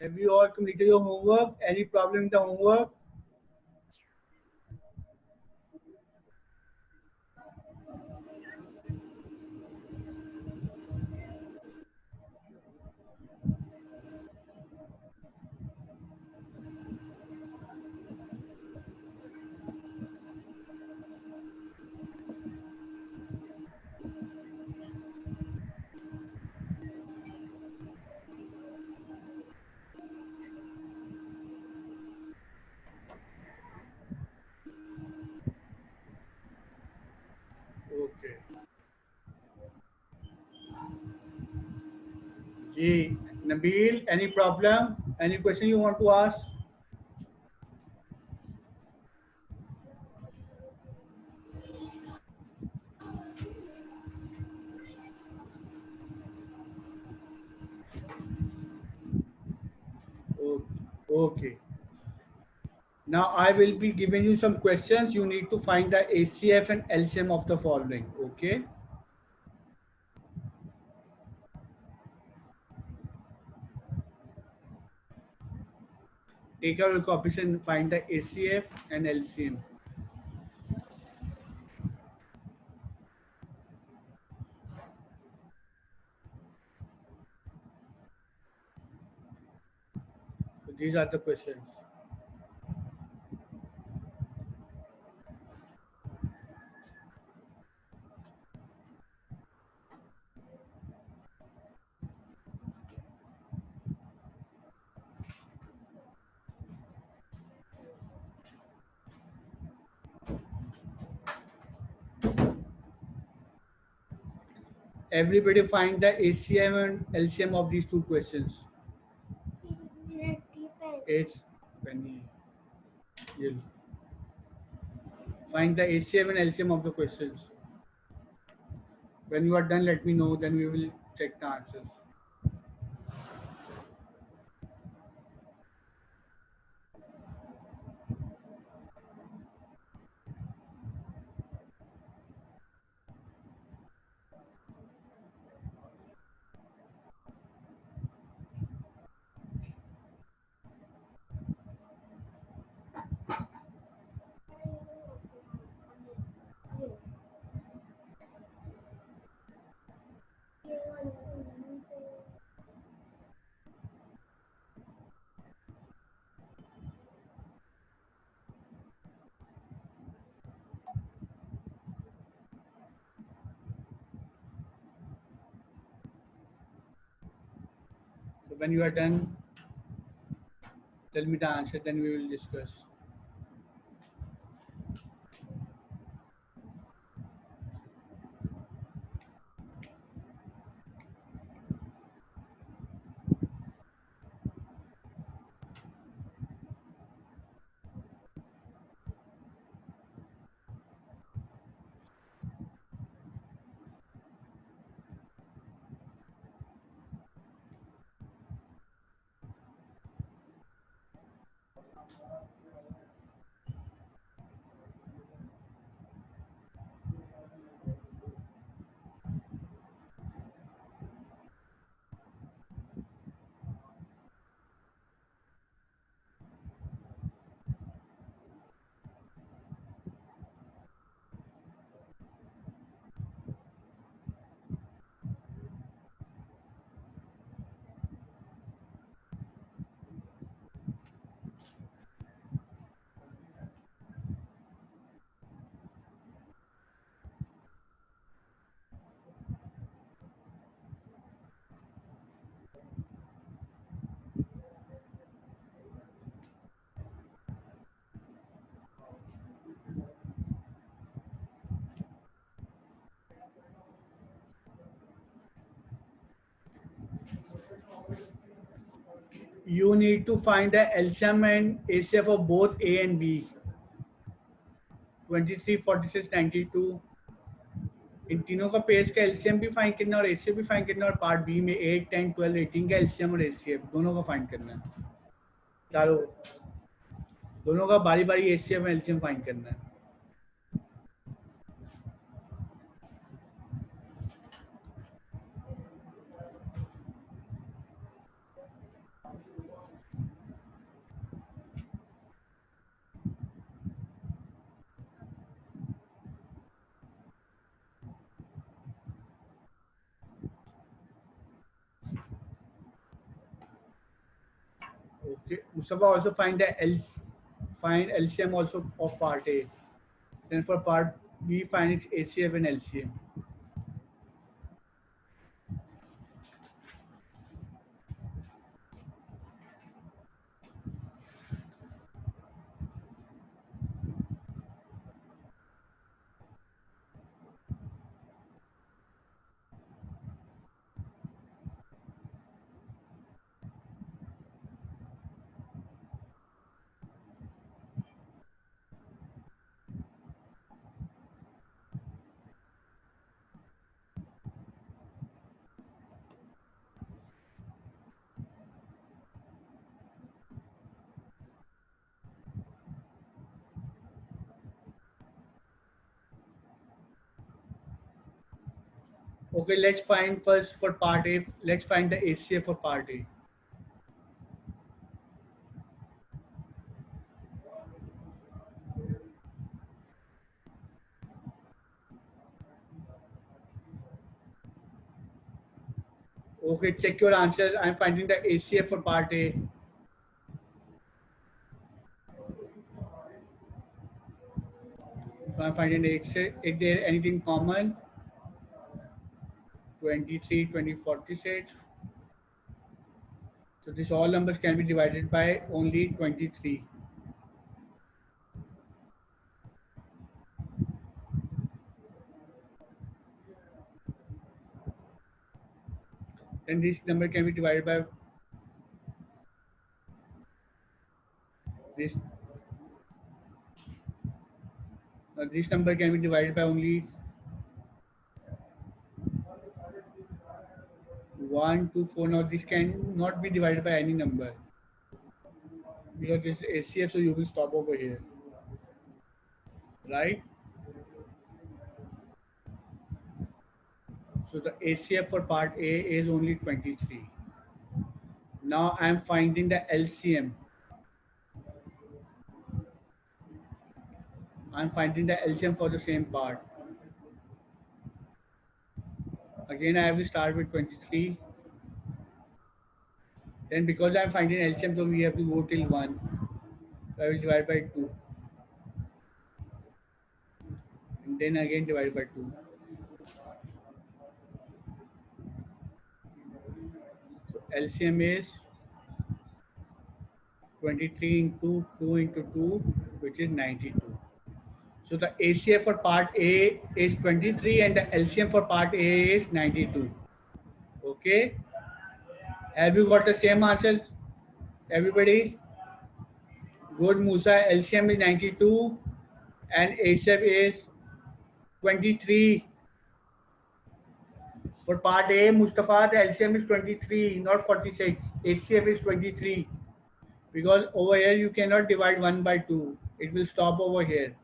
Have you all completed your homework? Any problem in the homework? Okay. Ji, Nabil, any problem? Any question you want to ask? Okay. Okay. Now I will be giving you some questions. You need to find the ACF and LCM of the following. Okay. Take out your copies and find the ACF and LCM. So these are the questions. Everybody find the ACM and LCM of these two questions. It's penny. You'll find the ACM and LCM of the questions. When you are done, let me know. Then we will check the answers. So when you are done, tell me the answer. Then we will discuss. You need to find the LCM and ACF of both A and B. 23, 46, 92. इन तीनों का page का LCM भी find करना है और ACF भी find करना है और पार्ट बी में 8, 10, 12, 18 का एलसीएम और एसीएफ दोनों का फाइंड करना है. चारों दोनों का बारी बारी एसीएफ और एलसीएम फाइंड करना है. Okay. Mustafa, also find LCM also of part A. Then for part B, find its HCF and LCM. Okay, let's find first for part A. Let's find the HCF for part A. Okay, check your answers. I'm finding the HCF for part A. So I'm finding the HCF. Is there anything common? 23, 20, 46. So this all numbers can be divided by only 23. Then this number can be divided by this. This number can be divided by only 1, 2, 4. Now this can not be divided by any number because this is HCF, so you will stop over here, right? So the HCF for part A is only 23. Now I am finding the LCM. I am finding the LCM for the same part. Again, I will start with 23. Then because I am finding LCM, so we have to go till 1. So I will divide by 2. And then again divide by 2. So LCM is 23 into 2 into 2, which is 92. So the ACF for part A is 23 and the LCM for part A is 92. Okay. Have you got the same answers, everybody? Good, Musa. LCM is 92 and ACF is 23. For part A, Mustafa, the LCM is 23, not 46. ACF is 23. Because over here you cannot divide 1 by 2. It will stop over here.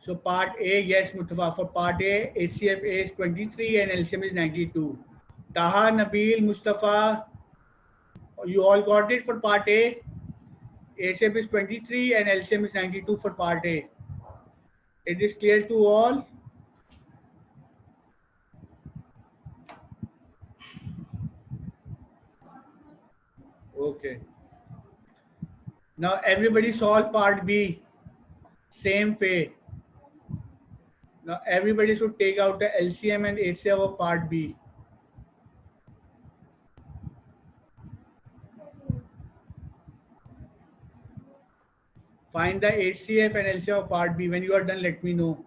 So part A, yes, Mustafa. For part A, HCF is 23 and LCM is 92. Taha, Nabil, Mustafa, you all got it for part A. HCF is 23 and LCM is 92 for part A. It is clear to all? Okay. Now everybody solve part B. Same way. Now everybody should take out the LCM and HCF of part B. Find the HCF and LCM of part B. When you are done, let me know.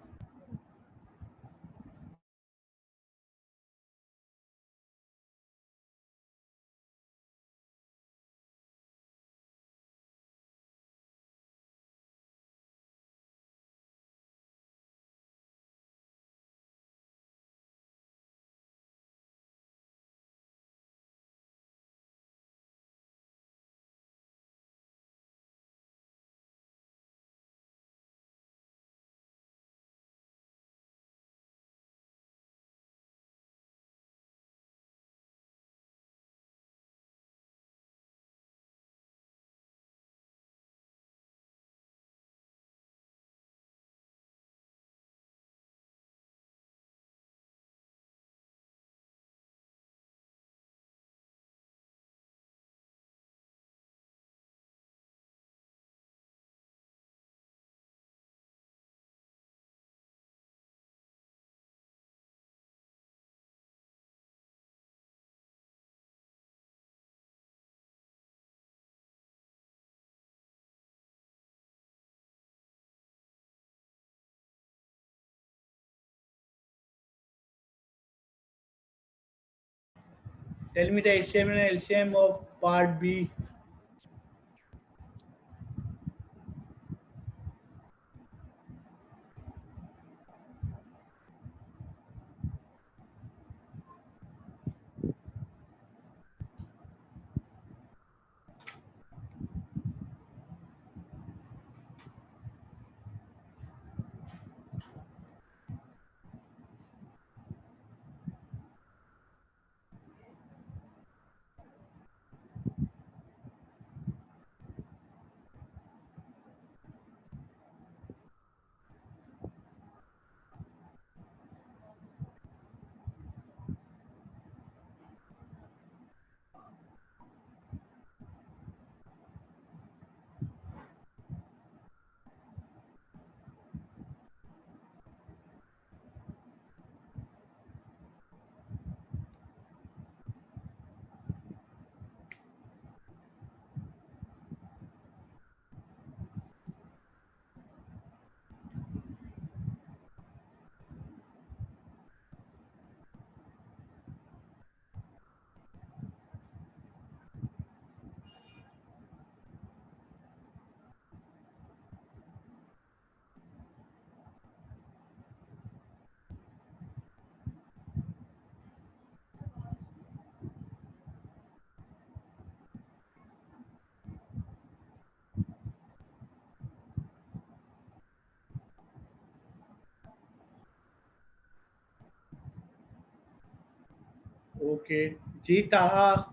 Tell me the HCM and LCM of part B. Okay. Ji Taha,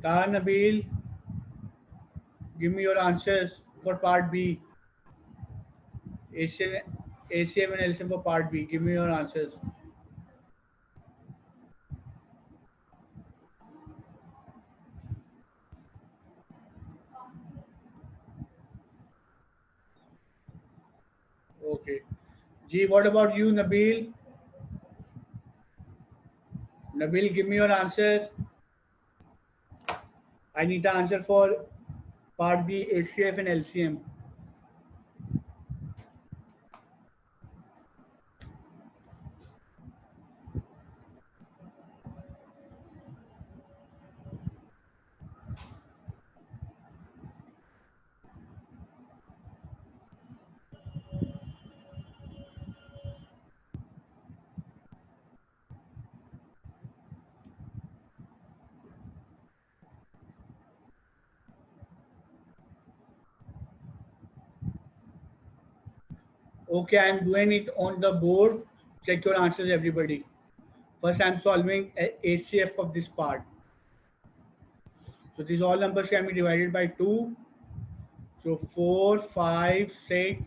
Taha Nabil, give me your answers for part B. ACM, ACM and LCM for part B. Give me your answers. Okay. Ji, what about you, Nabil? Nabil, give me your answer. I need the answer for part B, ACF and LCM. Okay, I'm doing it on the board. Check your answers, everybody. First, I'm solving ACF of this part. So these all numbers can be divided by 2. So 4, 5, 6,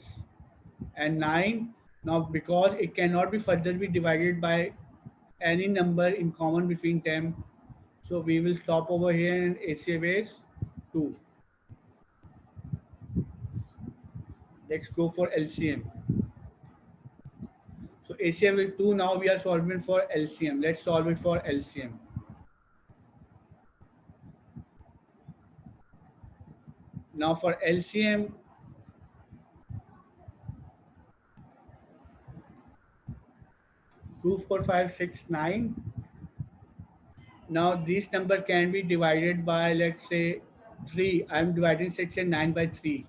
and 9. Now, because it cannot be further be divided by any number in common between them, so we will stop over here and ACF is 2. Let's go for LCM. So ACF is 2. Now we are solving for LCM. Let's solve it for LCM. Now for LCM, 2, 4, 5, 6, 9. Now this number can be divided by, let's say, 3. I'm dividing 6 and 9 by 3.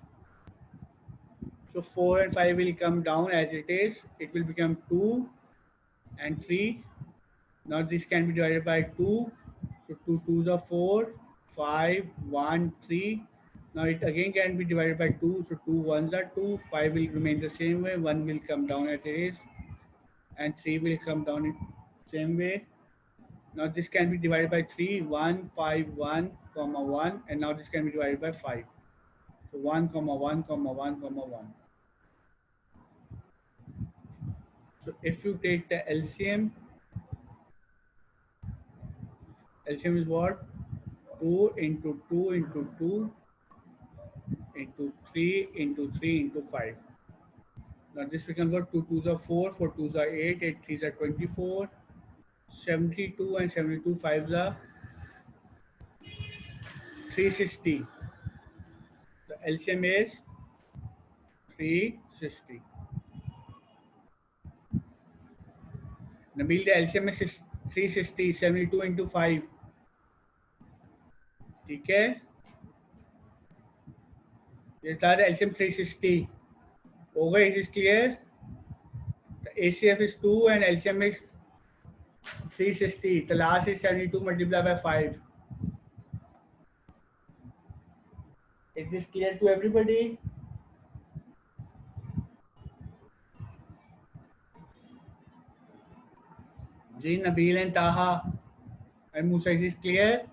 So 4 and 5 will come down as it is. It will become 2 and 3. Now this can be divided by 2. So 2 2s are 4, 5, 1, 3. Now it again can be divided by 2. So 2 1s are 2. 5 will remain the same way. 1 will come down as it is. And 3 will come down in same way. Now this can be divided by 3, 1, 5, 1, comma 1, and now this can be divided by 5. So 1, comma 1, comma 1, comma 1. So if you take the LCM, LCM is what? 2 into 2 into 2 into 3 into 3 into 5. Now this becomes what? 2 2s are 4, 4 2s are 8, 8 3s are 24, 72 and 72 5s are 360. The LCM is 360. Nabil, the LCM is 360, 72 into 5. ठीक है, ये था LCM 360 हो गई. It is clear. ACF is 2 and LCM is 360. The last is 72 multiplied by 5. Is this clear to everybody? Ji, Nabil and Taha and Musa, is this clear?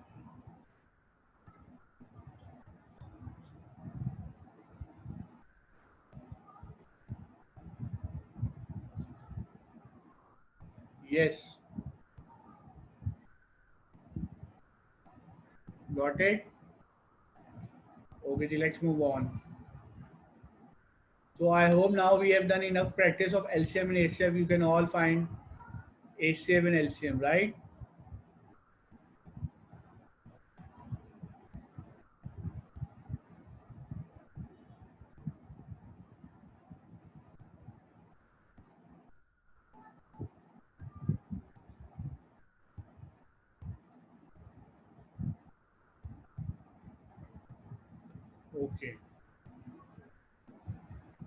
Yes. Got it? Okay, let's move on. So I hope now we have done enough practice of LCM and HCF. You can all find HCF and LCM, right? Okay.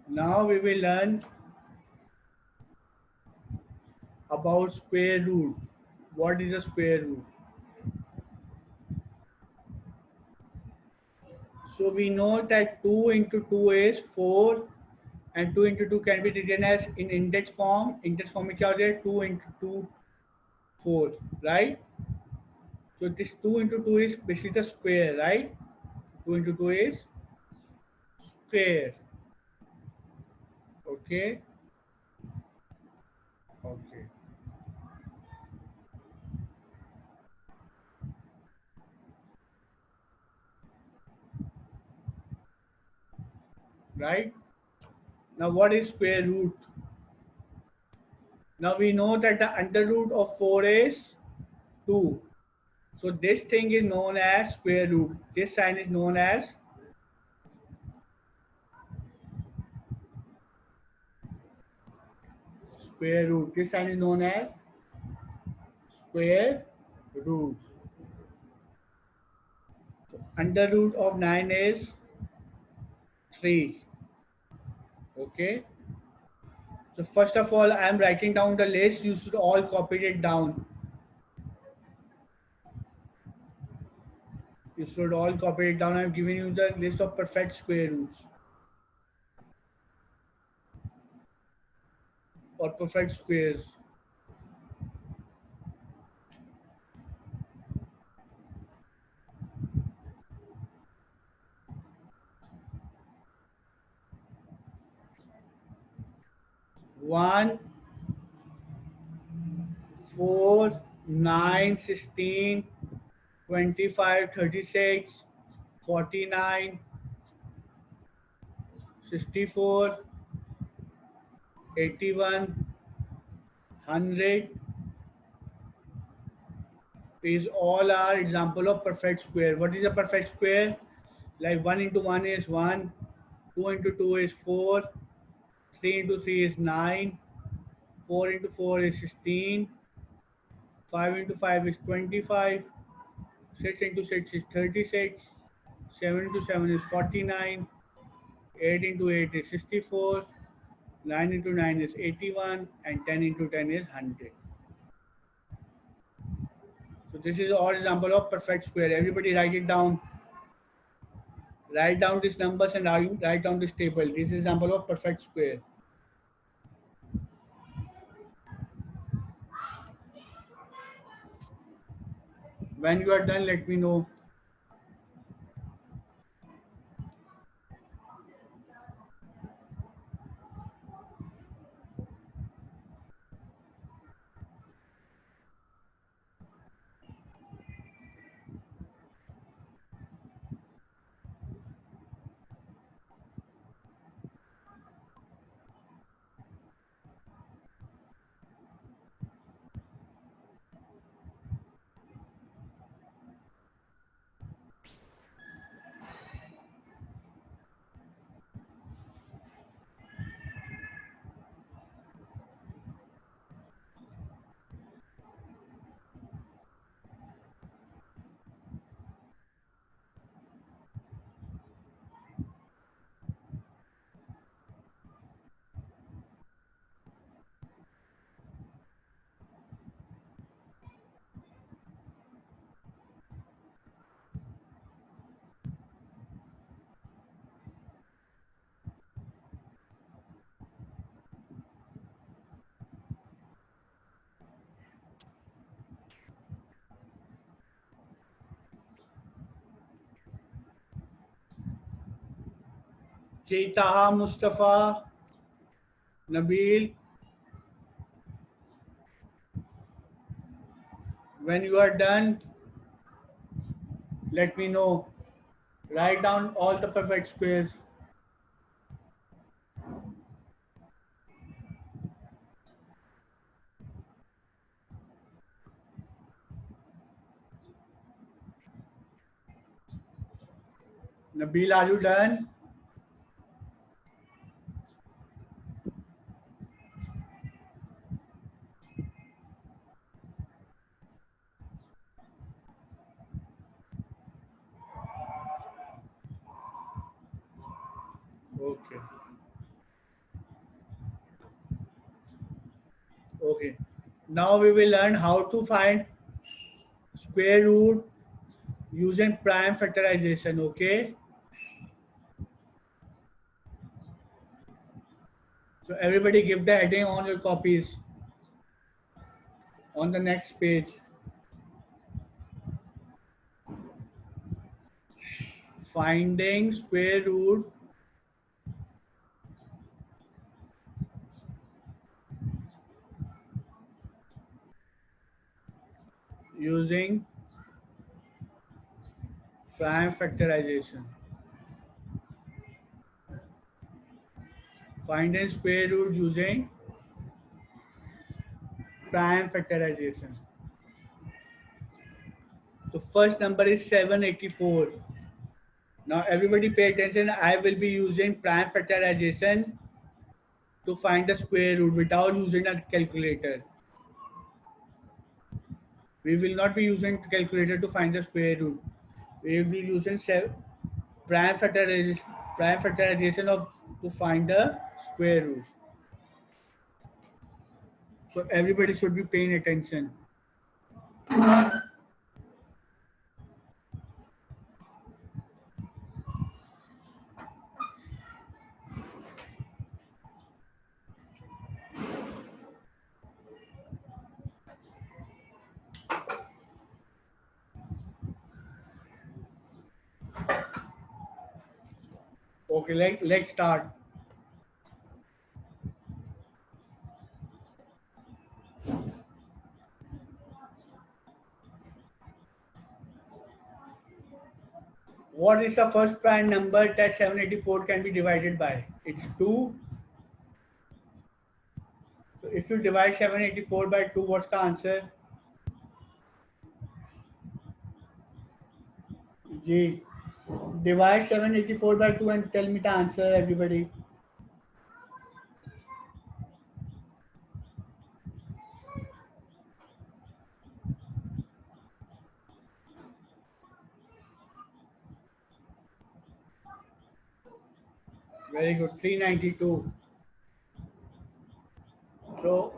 Now we will learn about square root. What is a square root? So we know that 2 into 2 is 4 and 2 into 2 can be written as in index form. Index form में क्या हो जाए 2 into 2 4, right? So this 2 into 2 is basically the square, right? 2 into 2 is square. Okay. Okay. Right. Now what is square root? Now we know that the under root of 4 is 2. So this thing is known as square root. This sign is known as square root. This sign is known as square root. So under root of 9 is 3. Okay. So first of all, I am writing down the list. You should all copy it down. You should all copy it down. I am giving you the list of perfect square roots or perfect squares. One, 4, 9, 16, 25, 36, 49, 64, 81, 100 is all are example of perfect square. What is a perfect square? Like 1 into 1 is 1, 2 into 2 is 4, 3 into 3 is 9, 4 into 4 is 16, 5 into 5 is 25, 6 into 6 is 36, 7 into 7 is 49, 8 into 8 is 64, 9 into 9 is 81, and 10 into 10 is 100. So this is all example of perfect square. Everybody write it down. Write down these numbers and write down this table. This is example of perfect square. When you are done, let me know. Taha, Mustafa, Nabil. When you are done, let me know. Write down all the perfect squares. Nabil, are you done? Okay. Okay. Now we will learn how to find square root using prime factorization. Okay. So everybody give the heading on your copies on the next page. Finding square root using prime factorization. Finding square root using prime factorization. So first number is 784. Now everybody pay attention. I will be using prime factorization to find the square root without using a calculator. We will not be using calculator to find the square root. We will be using prime factorization of to find the square root. So everybody should be paying attention. Okay, let's start. What is the first prime number that 784 can be divided by? It's 2. So if you divide 784 by 2, what's the answer? G. Divide 784 by 2 and tell me the answer, everybody. Very good. 392. So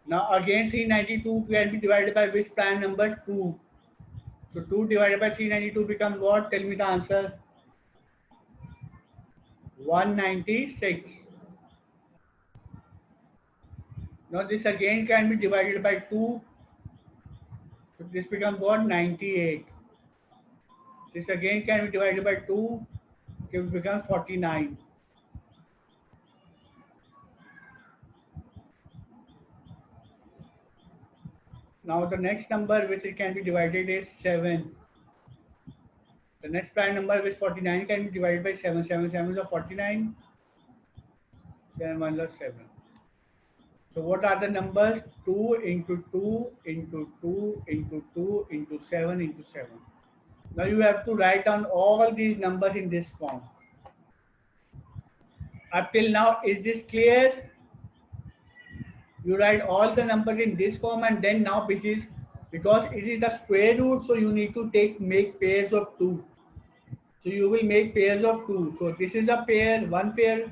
now again 392 can be divided by which prime number? 2. So 2 divided by 392 becomes what? Tell me the answer. 196. Now this again can be divided by 2. So this becomes what? 98. This again can be divided by 2. It becomes 49. Now the next number which it can be divided is 7. The next prime number which 49 can be divided by 7. 7 7 is 49. Then 1 plus 7. So what are the numbers? 2 into 2 into 2 into 2 into 7 into 7. Now you have to write down all these numbers in this form. Up till now, is this clear? You write all the numbers in this form and then now because it is the square root, so you need to make pairs of 2. So you will make pairs of 2. So this is a pair, one pair,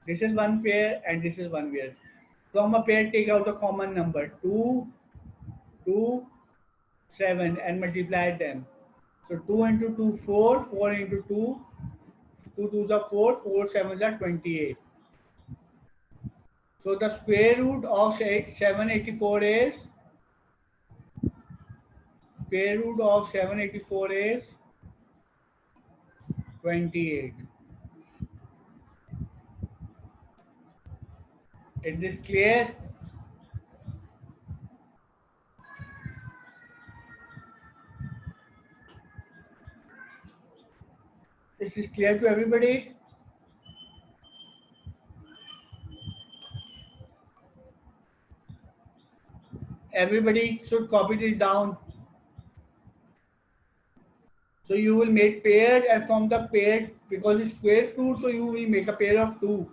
this is one pair and this is one pair. From a pair, take out a common number 2, 2, 7 and multiply them. So 2 into 2, 4, 4 into 2, 2 2s are 4, 4 7s are 28. So the square root of 784 is, square root of 784 is 28. Is this clear? Is this clear to everybody? Everybody should copy this down. So you will make pairs, and from the pair, because it's square root, so you will make a pair of two.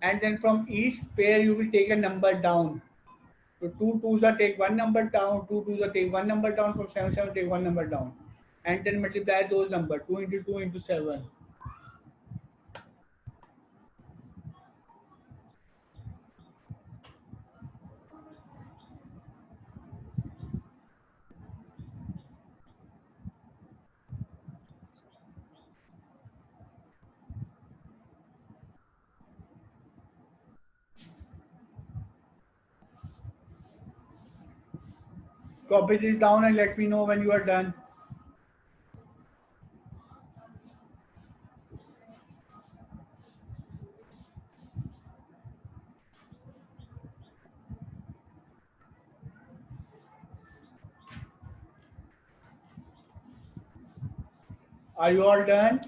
And then from each pair, you will take a number down. So two twos are take one number down, two twos are take one number down, from 7 take one number down. And then multiply those numbers, 2 into 2 into 7. Copy this down and let me know when you are done. Are you all done?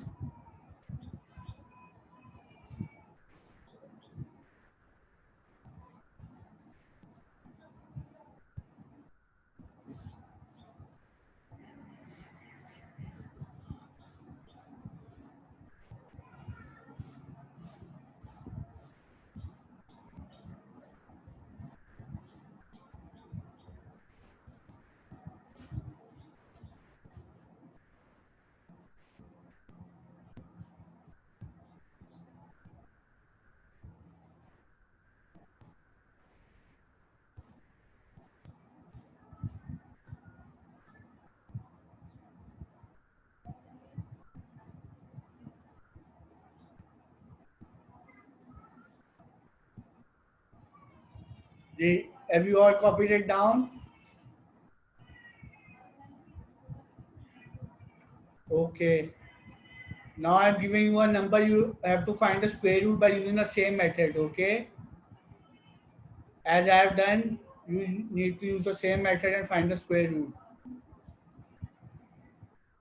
Have you all copied it down? Okay. Now I'm giving you a number. You have to find the square root by using the same method. Okay. As I have done, you need to use the same method and find the square root.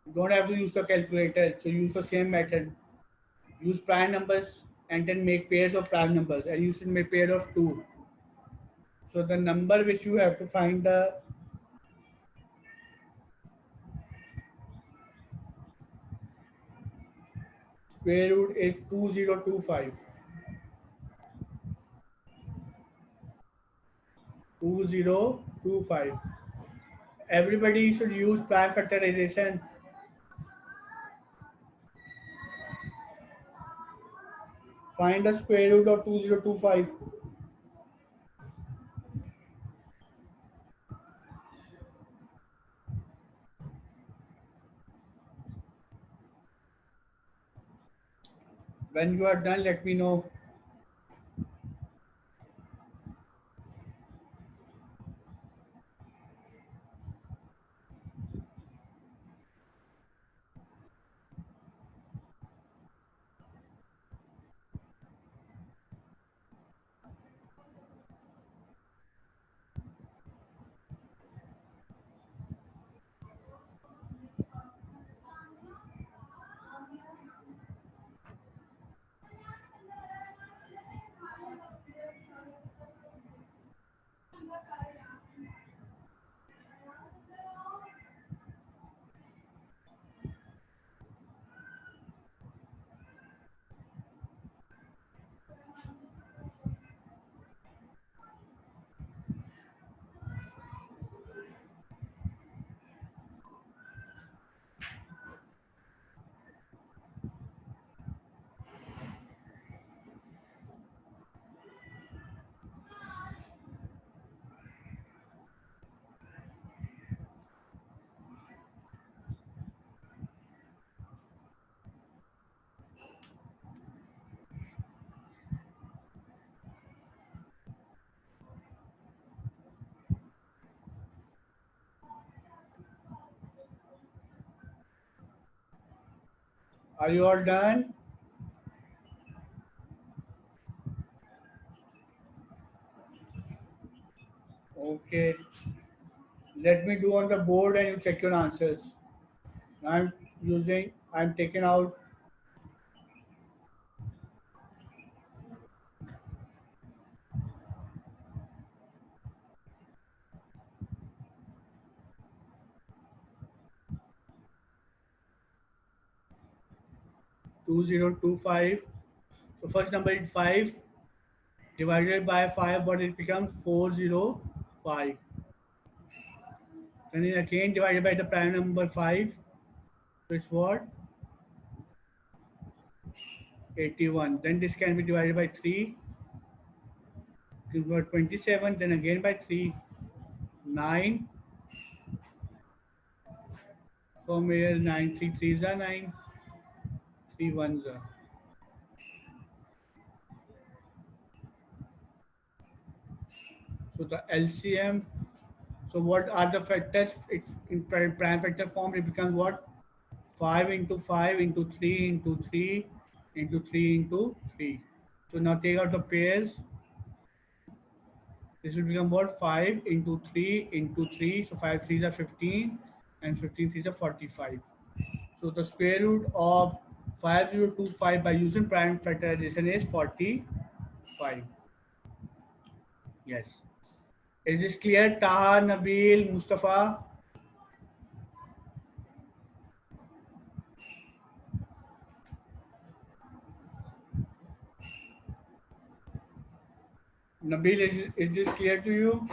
You don't have to use the calculator. So use the same method. Use prime numbers and then make pairs of prime numbers. And you should make pair of two. So the number which you have to find the square root is 2025. 2025. Everybody should use prime factorization. Find the square root of 2025. When you are done, let me know. Are you all done? Okay, let me do on the board and you check your answers. I'm taking out 2025. So first number is 5 divided by 5, but it becomes 405. Then it again divided by the prime number 5. So it's what? 81. Then this can be divided by 3. It got 27. Then again by 3. 9. From here 9. 3 3s are 9. 3 1s are. So the LCM. So what are the factors? It's in prime factor form. It becomes what? 5 into 5 into 3 into 3 into 3 into 3. So now take out the pairs. This will become what? 5 into 3 into 3. So 5 3s are 15 and 15 3s are 45. So the square root of 5025 by using prime factorization is 45. Yes. Is this clear? Taha, Nabil, Mustafa? Nabil, is this clear to you?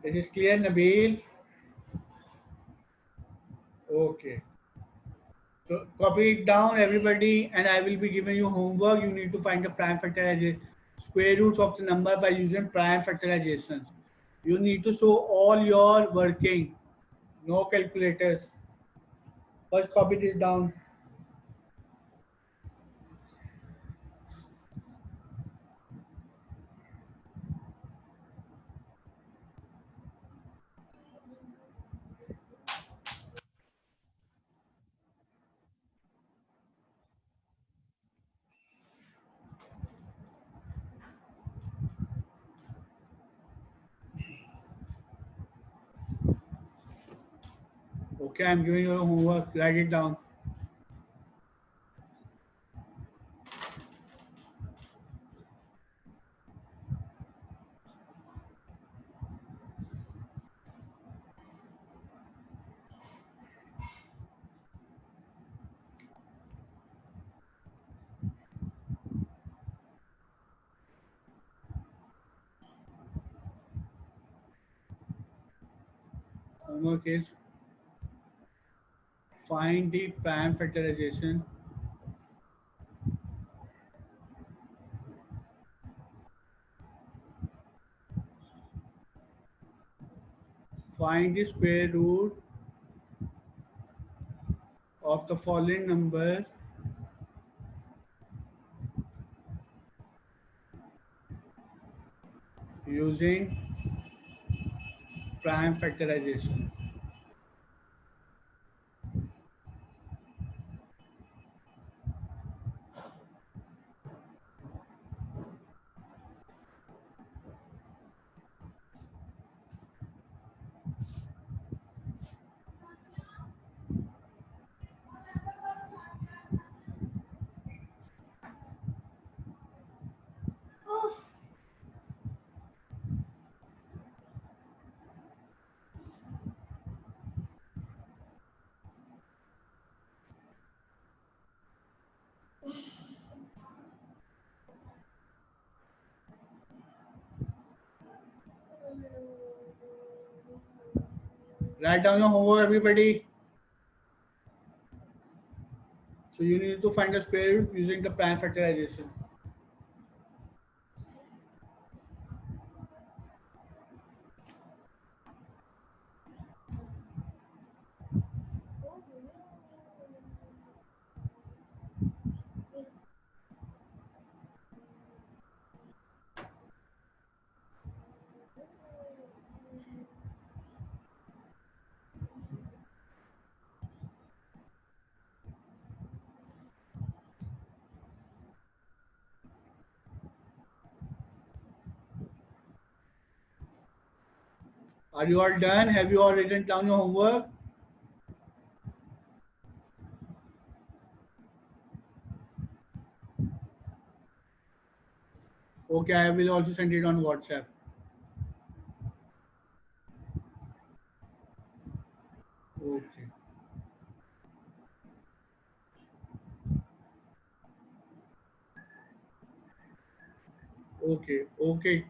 Is this clear, Nabil? Okay. So copy it down, everybody, and I will be giving you homework. You need to find the prime factorization, square roots of the number by using prime factorization. You need to show all your working, no calculators. First, copy this down. Okay, I'm giving you homework. Write it down. Homework is find the prime factorization. Find the square root of the following numbers using prime factorization. Write down your homework, everybody. So you need to find the square root using the prime factorization. Are you all done? Have you all written down your homework? Okay, I will also send it on WhatsApp. Okay. Okay. Okay.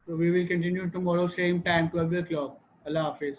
So we will continue tomorrow, same time, 12 o'clock. Allah Hafiz.